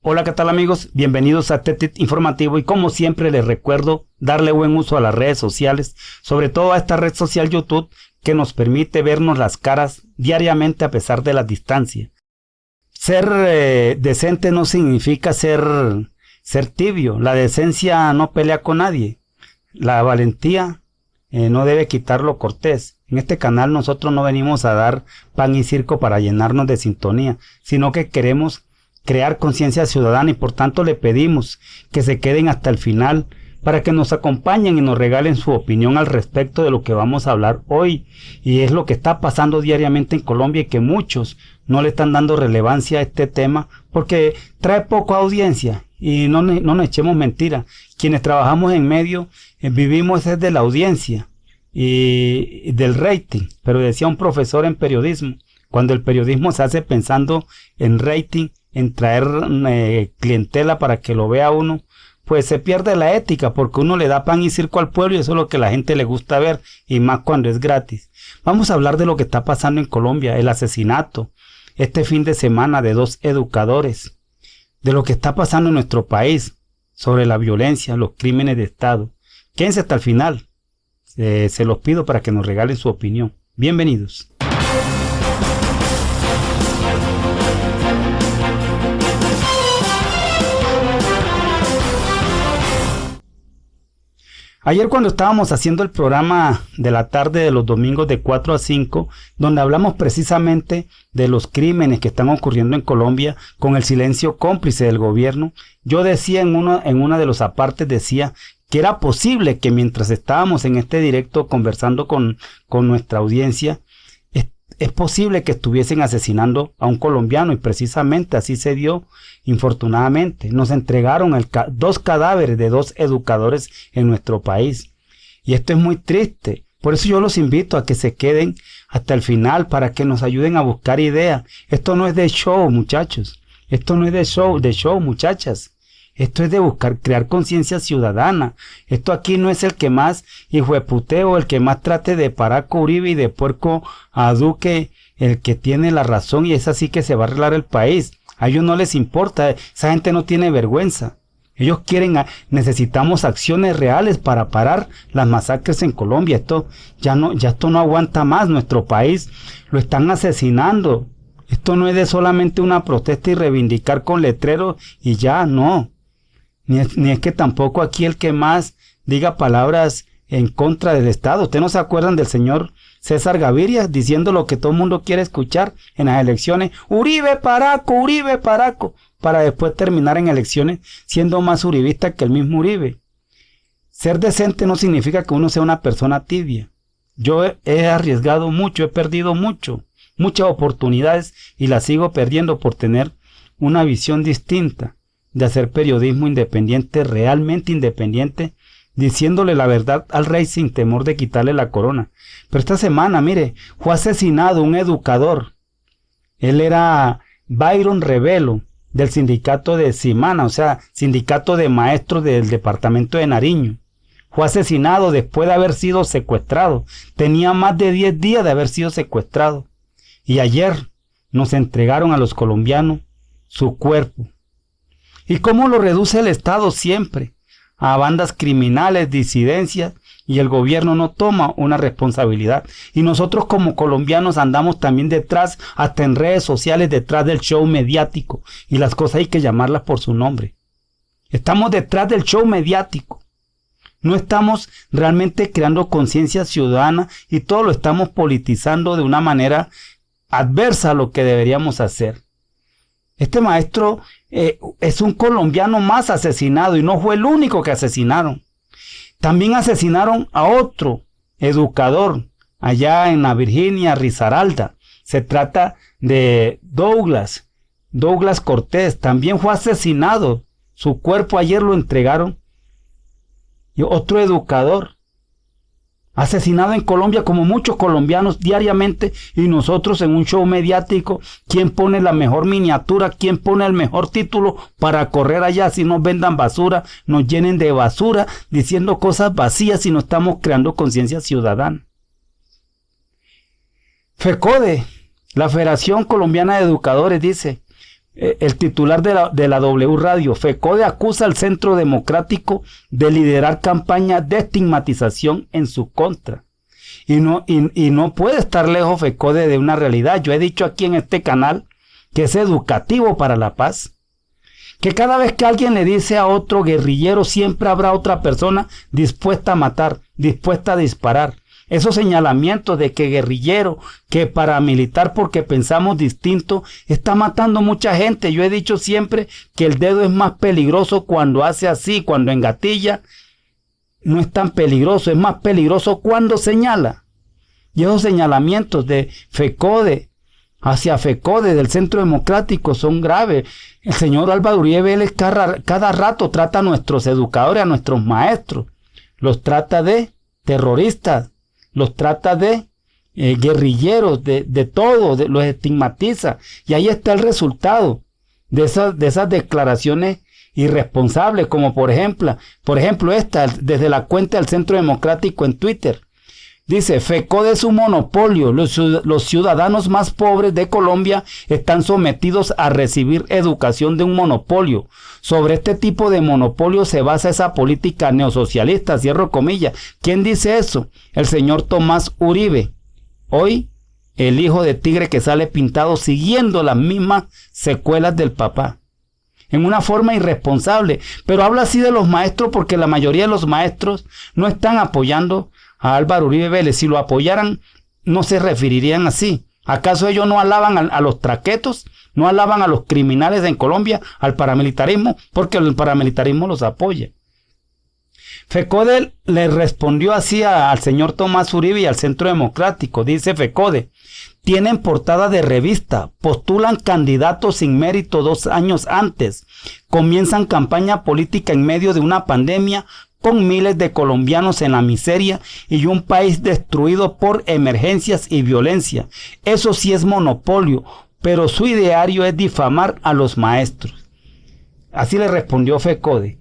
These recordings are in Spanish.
Hola, ¿qué tal amigos? Bienvenidos a TETIT Informativo y como siempre les recuerdo darle buen uso a las redes sociales, sobre todo a esta red social YouTube que nos permite vernos las caras diariamente a pesar de la distancia. Ser decente no significa ser tibio, la decencia no pelea con nadie, la valentía no debe quitar lo cortés. En este canal nosotros no venimos a dar pan y circo para llenarnos de sintonía, sino que queremos crear conciencia ciudadana y por tanto le pedimos que se queden hasta el final para que nos acompañen y nos regalen su opinión al respecto de lo que vamos a hablar hoy, y es lo que está pasando diariamente en Colombia y que muchos no le están dando relevancia a este tema porque trae poca audiencia. Y no nos echemos mentira, quienes trabajamos en medio vivimos es de la audiencia y del rating, pero decía un profesor en periodismo, cuando el periodismo se hace pensando en rating, en traer clientela para que lo vea uno, pues se pierde la ética porque uno le da pan y circo al pueblo y eso es lo que la gente le gusta ver, y más cuando es gratis. Vamos a hablar de lo que está pasando en Colombia, el asesinato este fin de semana de 2 educadores, de lo que está pasando en nuestro país, sobre la violencia, los crímenes de Estado. Quédense hasta el final, se los pido para que nos regalen su opinión. Bienvenidos. Ayer cuando estábamos haciendo el programa de la tarde de los domingos de 4 a 5, donde hablamos precisamente de los crímenes que están ocurriendo en Colombia con el silencio cómplice del gobierno, yo decía en una de los apartes, decía que era posible que mientras estábamos en este directo conversando con nuestra audiencia, es posible que estuviesen asesinando a un colombiano, y precisamente así se dio. Infortunadamente nos entregaron 2 cadáveres de 2 educadores en nuestro país, y esto es muy triste. Por eso yo los invito a que se queden hasta el final para que nos ayuden a buscar ideas. Esto no es de show, muchachos, esto no es de show, muchachas. Esto es de buscar, crear conciencia ciudadana. Esto aquí no es el que más hijueputeo, el que más trate de Paraco Uribe y de puerco a Duque, el que tiene la razón, y es así que se va a arreglar el país. A ellos no les importa, esa gente no tiene vergüenza. Ellos quieren, necesitamos acciones reales para parar las masacres en Colombia. Esto no aguanta más, nuestro país lo están asesinando. Esto no es de solamente una protesta y reivindicar con letreros y ya, no. Ni es que tampoco aquí el que más diga palabras en contra del Estado. ¿Ustedes no se acuerdan del señor César Gaviria diciendo lo que todo el mundo quiere escuchar en las elecciones? Uribe Paraco, para después terminar en elecciones siendo más uribista que el mismo Uribe. Ser decente no significa que uno sea una persona tibia. Yo he arriesgado mucho, he perdido muchas oportunidades y las sigo perdiendo por tener una visión distinta de hacer periodismo independiente, realmente independiente, diciéndole la verdad al rey sin temor de quitarle la corona. Pero esta semana, mire, fue asesinado un educador. Él era Byron Revelo, del sindicato de Simana, o sea, sindicato de maestros del departamento de Nariño. Fue asesinado después de haber sido secuestrado. Tenía más de 10 días de haber sido secuestrado. Y ayer nos entregaron a los colombianos su cuerpo. ¿Y cómo lo reduce el Estado siempre? A bandas criminales, disidencias, y el gobierno no toma una responsabilidad. Y nosotros como colombianos andamos también detrás, hasta en redes sociales, detrás del show mediático. Y las cosas hay que llamarlas por su nombre. Estamos detrás del show mediático. No estamos realmente creando conciencia ciudadana y todo lo estamos politizando de una manera adversa a lo que deberíamos hacer. Este maestro es un colombiano más asesinado y no fue el único que asesinaron. También asesinaron a otro educador allá en la Virginia, Risaralda. Se trata de Douglas Cortés. También fue asesinado. Su cuerpo ayer lo entregaron. Y otro educador asesinado en Colombia, como muchos colombianos diariamente, y nosotros en un show mediático, ¿quién pone la mejor miniatura? ¿Quién pone el mejor título para correr allá? Si nos vendan basura, nos llenen de basura, diciendo cosas vacías y no estamos creando conciencia ciudadana. FECODE, la Federación Colombiana de Educadores, dice: El titular de la W Radio, FECODE acusa al Centro Democrático de liderar campaña de estigmatización en su contra. Y no puede estar lejos FECODE de una realidad. Yo he dicho aquí en este canal que es educativo para la paz. Que cada vez que alguien le dice a otro guerrillero, siempre habrá otra persona dispuesta a matar, dispuesta a disparar. Esos señalamientos de que guerrillero, que paramilitar porque pensamos distinto, está matando mucha gente. Yo he dicho siempre que el dedo es más peligroso cuando hace así, cuando engatilla. No es tan peligroso, es más peligroso cuando señala. Y esos señalamientos de FECODE hacia FECODE del Centro Democrático son graves. El señor Álvaro Uribe Vélez cada rato trata a nuestros educadores, a nuestros maestros. Los trata de terroristas. Los trata de guerrilleros, de todo, los estigmatiza. Y ahí está el resultado de esas declaraciones irresponsables, como por ejemplo esta, desde la cuenta del Centro Democrático en Twitter. Dice, FECODE es un monopolio. Los ciudadanos más pobres de Colombia están sometidos a recibir educación de un monopolio. Sobre este tipo de monopolio se basa esa política neosocialista, cierro comillas. ¿Quién dice eso? El señor Tomás Uribe. Hoy, el hijo de tigre que sale pintado siguiendo las mismas secuelas del papá. En una forma irresponsable. Pero habla así de los maestros porque la mayoría de los maestros no están apoyando a Álvaro Uribe Vélez. Si lo apoyaran, no se referirían así. ¿Acaso ellos no alaban a los traquetos? ¿No alaban a los criminales en Colombia, al paramilitarismo? Porque el paramilitarismo los apoya. FECODE le respondió así al señor Tomás Uribe y al Centro Democrático. Dice FECODE, tienen portada de revista, postulan candidatos sin mérito 2 años antes, comienzan campaña política en medio de una pandemia, con miles de colombianos en la miseria y un país destruido por emergencias y violencia. Eso sí es monopolio, pero su ideario es difamar a los maestros. Así le respondió FECODE.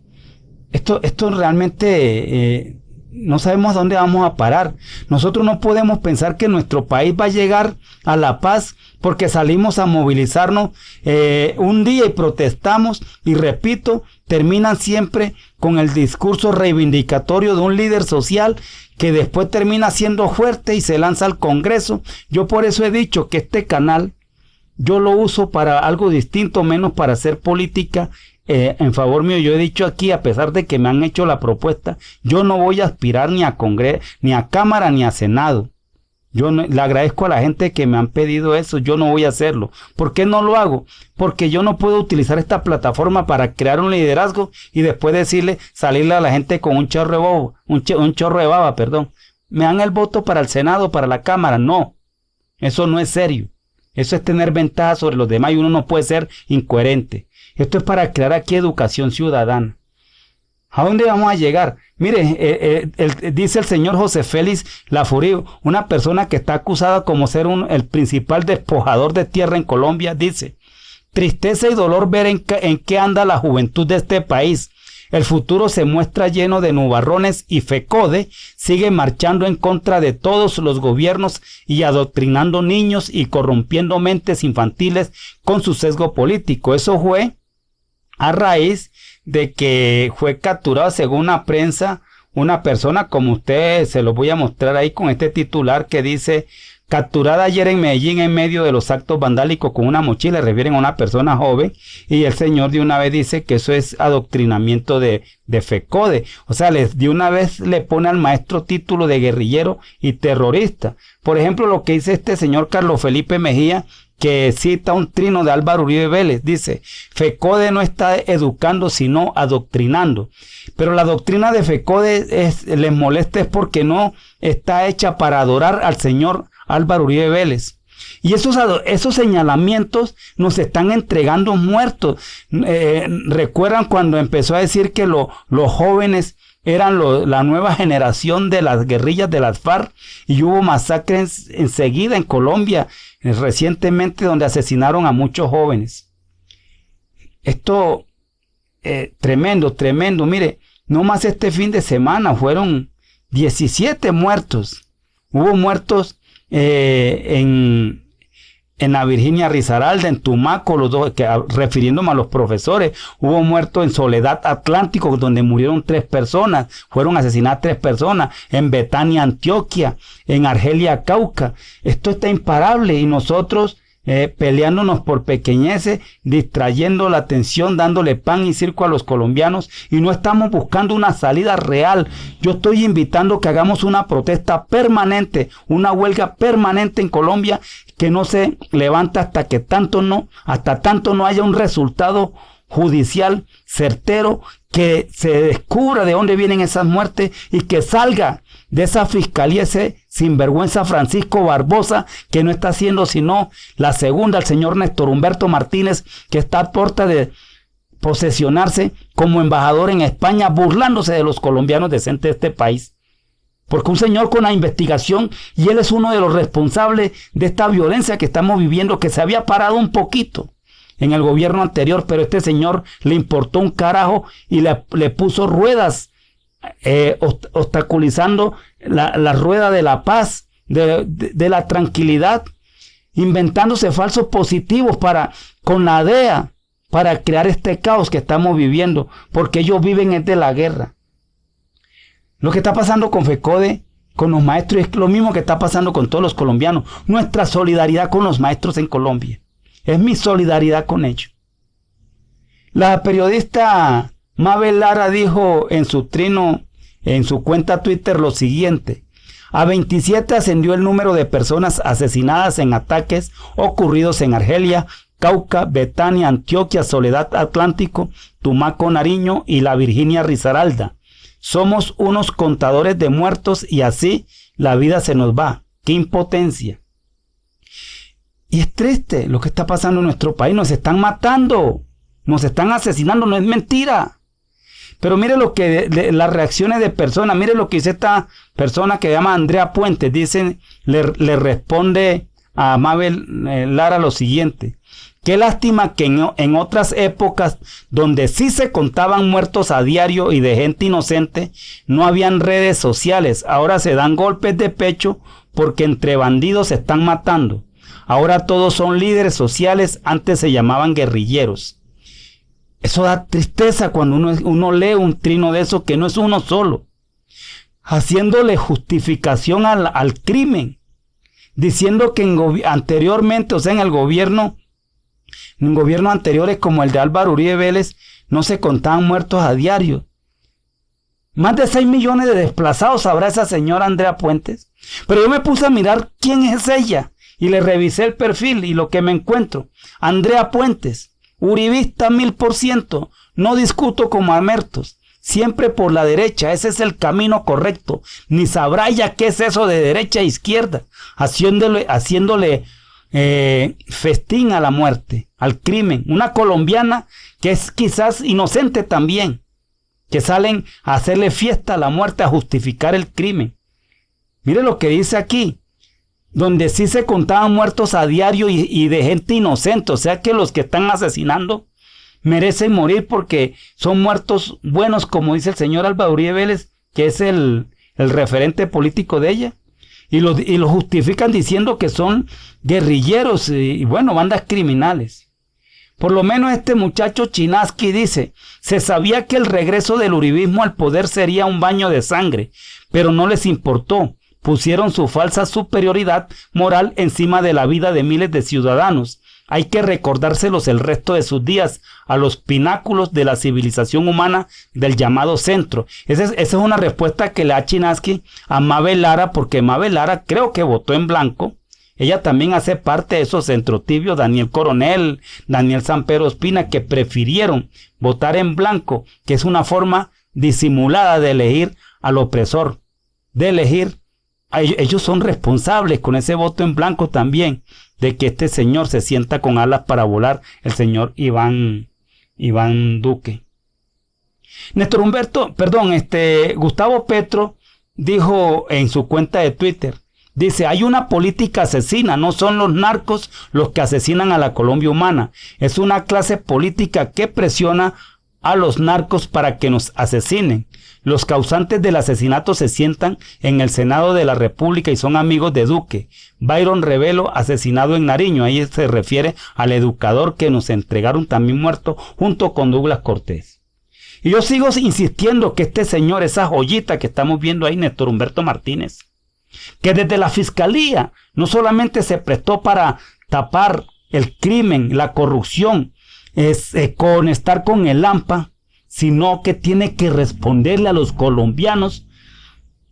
Esto realmente no sabemos a dónde vamos a parar. Nosotros no podemos pensar que nuestro país va a llegar a la paz porque salimos a movilizarnos un día y protestamos, y repito, terminan siempre con el discurso reivindicatorio de un líder social que después termina siendo fuerte y se lanza al Congreso. Yo por eso he dicho que este canal yo lo uso para algo distinto, menos para hacer política en favor mío. Yo he dicho aquí, a pesar de que me han hecho la propuesta, yo no voy a aspirar ni a Congreso, ni a Cámara, ni a Senado. Yo le agradezco a la gente que me han pedido eso. Yo no voy a hacerlo. ¿Por qué no lo hago? Porque yo no puedo utilizar esta plataforma para crear un liderazgo y después salirle a la gente con un chorro de baba, perdón. Me dan el voto para el Senado, para la Cámara. No, eso no es serio. Eso es tener ventaja sobre los demás y uno no puede ser incoherente. Esto es para crear aquí educación ciudadana. ¿A dónde vamos a llegar? Mire, dice el señor José Félix Laforío, una persona que está acusada como ser el principal despojador de tierra en Colombia, dice: tristeza y dolor ver en qué anda la juventud de este país. El futuro se muestra lleno de nubarrones y FECODE sigue marchando en contra de todos los gobiernos y adoctrinando niños y corrompiendo mentes infantiles con su sesgo político. Eso fue a raíz de que fue capturado, según la prensa, una persona, como ustedes se lo voy a mostrar ahí con este titular que dice: capturada ayer en Medellín en medio de los actos vandálicos con una mochila. Refieren a una persona joven, y el señor de una vez dice que eso es adoctrinamiento de FECODE. O sea, de una vez le pone al maestro título de guerrillero y terrorista. Por ejemplo, lo que dice este señor Carlos Felipe Mejía, que cita un trino de Álvaro Uribe Vélez, dice: FECODE no está educando sino adoctrinando. Pero la doctrina de FECODE les molesta es porque no está hecha para adorar al señor Álvaro Uribe Vélez. Y esos señalamientos nos están entregando muertos. ¿Recuerdan cuando empezó a decir que los jóvenes eran la nueva generación de las guerrillas de las FARC? Y hubo masacres enseguida en Colombia, recientemente, donde asesinaron a muchos jóvenes. Esto, tremendo. Mire, no más este fin de semana fueron 17 muertos. Hubo muertos en en la Virginia Risaralda, en Tumaco, refiriéndome a los profesores, hubo muertos en Soledad Atlántico, donde murieron 3 personas, fueron asesinadas 3 personas, en Betania, Antioquia, en Argelia, Cauca. Esto está imparable y nosotros peleándonos por pequeñeces, distrayendo la atención, dándole pan y circo a los colombianos y no estamos buscando una salida real. Yo estoy invitando que hagamos una protesta permanente, una huelga permanente en Colombia que no se levanta hasta tanto no haya un resultado judicial certero, que se descubra de dónde vienen esas muertes y que salga de esa fiscalía ese sinvergüenza Francisco Barbosa, que no está haciendo sino la segunda, el señor Néstor Humberto Martínez, que está a puerta de posesionarse como embajador en España, burlándose de los colombianos decentes de este país. Porque un señor con la investigación, y él es uno de los responsables de esta violencia que estamos viviendo, que se había parado un poquito en el gobierno anterior, pero este señor le importó un carajo y le puso ruedas, obstaculizando la rueda de la paz, de la tranquilidad, inventándose falsos positivos con la DEA para crear este caos que estamos viviendo, porque ellos viven de la guerra. Lo que está pasando con FECODE, con los maestros, es lo mismo que está pasando con todos los colombianos. Nuestra solidaridad con los maestros en Colombia. Es mi solidaridad con ellos. La periodista Mabel Lara dijo en su trino, en su cuenta Twitter, lo siguiente: a 27 ascendió el número de personas asesinadas en ataques ocurridos en Argelia, Cauca, Betania, Antioquia, Soledad Atlántico, Tumaco, Nariño y la Virginia Risaralda. Somos unos contadores de muertos y así la vida se nos va. ¡Qué impotencia! Y es triste lo que está pasando en nuestro país. Nos están matando, nos están asesinando, no es mentira. Pero mire las reacciones de personas. Mire lo que dice esta persona que se llama Andrea Puentes. Le responde a Mabel Lara lo siguiente: qué lástima que en otras épocas donde sí se contaban muertos a diario y de gente inocente, no habían redes sociales. Ahora se dan golpes de pecho porque entre bandidos se están matando. Ahora todos son líderes sociales, antes se llamaban guerrilleros. Eso da tristeza cuando uno lee un trino de eso, que no es uno solo, haciéndole justificación al crimen, diciendo que anteriormente, o sea, en gobiernos anteriores como el de Álvaro Uribe Vélez, no se contaban muertos a diario. Más de 6 millones de desplazados habrá esa señora Andrea Puentes. Pero yo me puse a mirar quién es ella y le revisé el perfil y lo que me encuentro: Andrea Puentes, uribista 1000%, no discuto con mamertos, siempre por la derecha, ese es el camino correcto, ni sabrá ella qué es eso de derecha e izquierda, haciéndole festín a la muerte, al crimen. Una colombiana que es quizás inocente también, que salen a hacerle fiesta a la muerte, a justificar el crimen. Mire lo que dice aquí: donde sí se contaban muertos a diario y de gente inocente, o sea que los que están asesinando merecen morir porque son muertos buenos, como dice el señor Álvaro Uribe Vélez, que es el referente político de ella, y lo justifican diciendo que son guerrilleros y bueno, bandas criminales. Por lo menos este muchacho Chinaski dice: se sabía que el regreso del uribismo al poder sería un baño de sangre, pero no les importó. Pusieron su falsa superioridad moral encima de la vida de miles de ciudadanos. Hay que recordárselos el resto de sus días a los pináculos de la civilización humana del llamado centro. Esa es una respuesta que le da Chinaski a Mabel Lara, porque Mabel Lara creo que votó en blanco. Ella también hace parte de esos centrotibios, Daniel Coronel, Daniel Sampero Espina, que prefirieron votar en blanco, que es una forma disimulada de elegir al opresor, de elegir. Ellos son responsables con ese voto en blanco también de que este señor se sienta con alas para volar, el señor Iván Duque. Gustavo Petro dijo en su cuenta de Twitter, dice: hay una política asesina, no son los narcos los que asesinan a la Colombia humana, es una clase política que presiona a los narcos para que nos asesinen. Los causantes del asesinato se sientan en el Senado de la República y son amigos de Duque. Byron Revelo, asesinado en Nariño. Ahí se refiere al educador que nos entregaron también muerto junto con Douglas Cortés. Y yo sigo insistiendo que este señor, esa joyita que estamos viendo ahí, Néstor Humberto Martínez, que desde la fiscalía no solamente se prestó para tapar el crimen, la corrupción, con estar con el AMPA, sino que tiene que responderle a los colombianos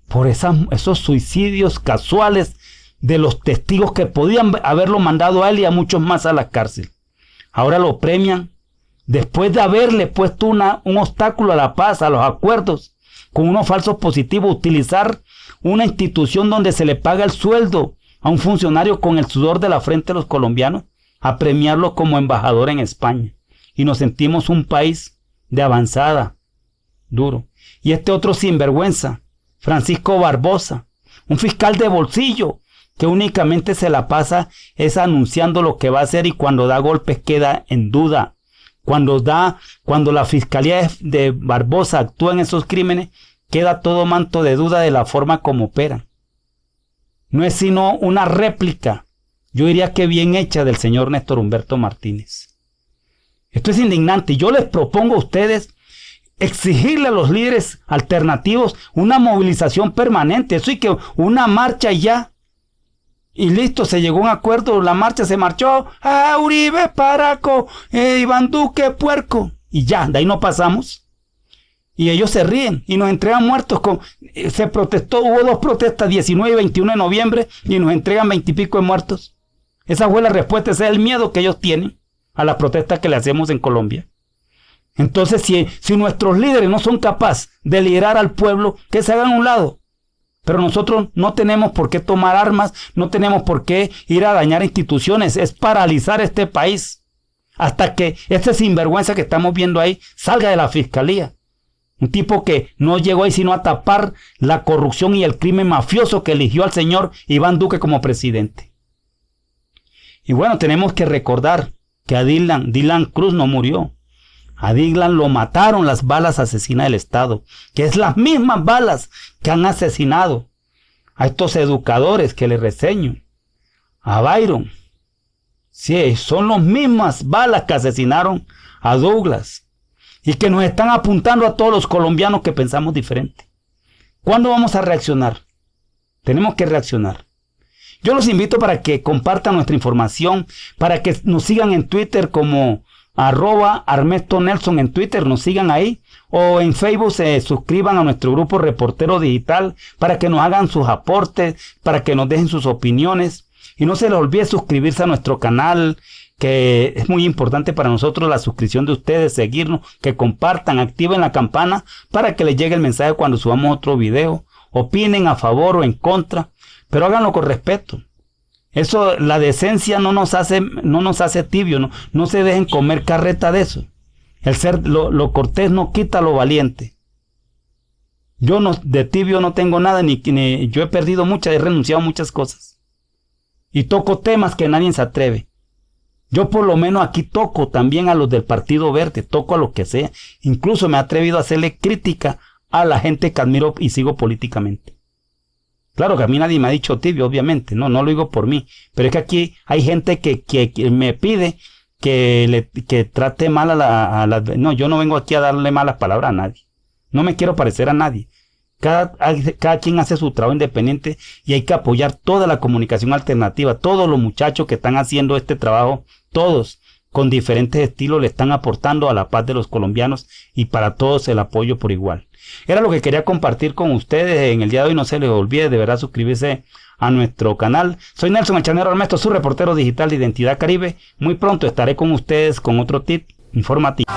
por esos suicidios casuales de los testigos que podían haberlo mandado a él y a muchos más a la cárcel. Ahora lo premian después de haberle puesto un obstáculo a la paz, a los acuerdos, con unos falsos positivos, utilizar una institución donde se le paga el sueldo a un funcionario con el sudor de la frente de los colombianos, a premiarlo como embajador en España. Y nos sentimos un país de avanzada, duro. Y este otro sinvergüenza, Francisco Barbosa, un fiscal de bolsillo, que únicamente se la pasa es anunciando lo que va a hacer y cuando da golpes queda en duda. Cuando la fiscalía de Barbosa actúa en esos crímenes, queda todo manto de duda de la forma como opera. No es sino una réplica, yo diría que bien hecha, del señor Néstor Humberto Martínez. Esto es indignante. Yo les propongo a ustedes exigirle a los líderes alternativos una movilización permanente. Eso y que una marcha y ya. Y listo, se llegó a un acuerdo, la marcha se marchó. Uribe, Paraco, Iván Duque, puerco. Y ya, de ahí no pasamos. Y ellos se ríen y nos entregan muertos. Se protestó, hubo 2 protestas, 19 y 21 de noviembre, y nos entregan 20 y pico de muertos. Esa fue la respuesta, ese es el miedo que ellos tienen a la protesta que le hacemos en Colombia. Entonces, si nuestros líderes no son capaces de liderar al pueblo, que se hagan a un lado. Pero nosotros no tenemos por qué tomar armas, no tenemos por qué ir a dañar instituciones, es paralizar este país hasta que este sinvergüenza que estamos viendo ahí salga de la fiscalía. Un tipo que no llegó ahí sino a tapar la corrupción y el crimen mafioso que eligió al señor Iván Duque como presidente. Y bueno, tenemos que recordar que a Dylan Cruz no murió. A Dylan lo mataron las balas asesinas del Estado, que es las mismas balas que han asesinado a estos educadores que les reseño. A Byron. Sí, son las mismas balas que asesinaron a Douglas. Y que nos están apuntando a todos los colombianos que pensamos diferente. ¿Cuándo vamos a reaccionar? Tenemos que reaccionar. Yo los invito para que compartan nuestra información, para que nos sigan en Twitter como @ArmestoNelson en Twitter, nos sigan ahí, o en Facebook se suscriban a nuestro grupo Reportero Digital para que nos hagan sus aportes, para que nos dejen sus opiniones. Y no se les olvide suscribirse a nuestro canal, que es muy importante para nosotros la suscripción de ustedes, seguirnos, que compartan, activen la campana para que les llegue el mensaje cuando subamos otro video. Opinen a favor o en contra, pero háganlo con respeto. Eso, la decencia no nos hace tibio, no se dejen comer carreta de eso. El ser lo cortés no quita lo valiente. Yo de tibio no tengo nada, ni yo he perdido muchas, he renunciado a muchas cosas. Y toco temas que nadie se atreve. Yo por lo menos aquí toco también a los del Partido Verde, toco a lo que sea. Incluso me he atrevido a hacerle crítica a la gente que admiro y sigo políticamente. Claro que a mí nadie me ha dicho tibio, obviamente, no lo digo por mí, pero es que aquí hay gente que me pide que trate mal no, yo no vengo aquí a darle malas palabras a nadie, no me quiero parecer a nadie. Cada quien hace su trabajo independiente y hay que apoyar toda la comunicación alternativa, todos los muchachos que están haciendo este trabajo, todos con diferentes estilos le están aportando a la paz de los colombianos y para todos el apoyo por igual. Era lo que quería compartir con ustedes en el día de hoy. No se les olvide de verdad suscribirse a nuestro canal. Soy Nelson El Charnero Armesto, su reportero digital de Identidad Caribe. Muy pronto estaré con ustedes con otro tip informativo.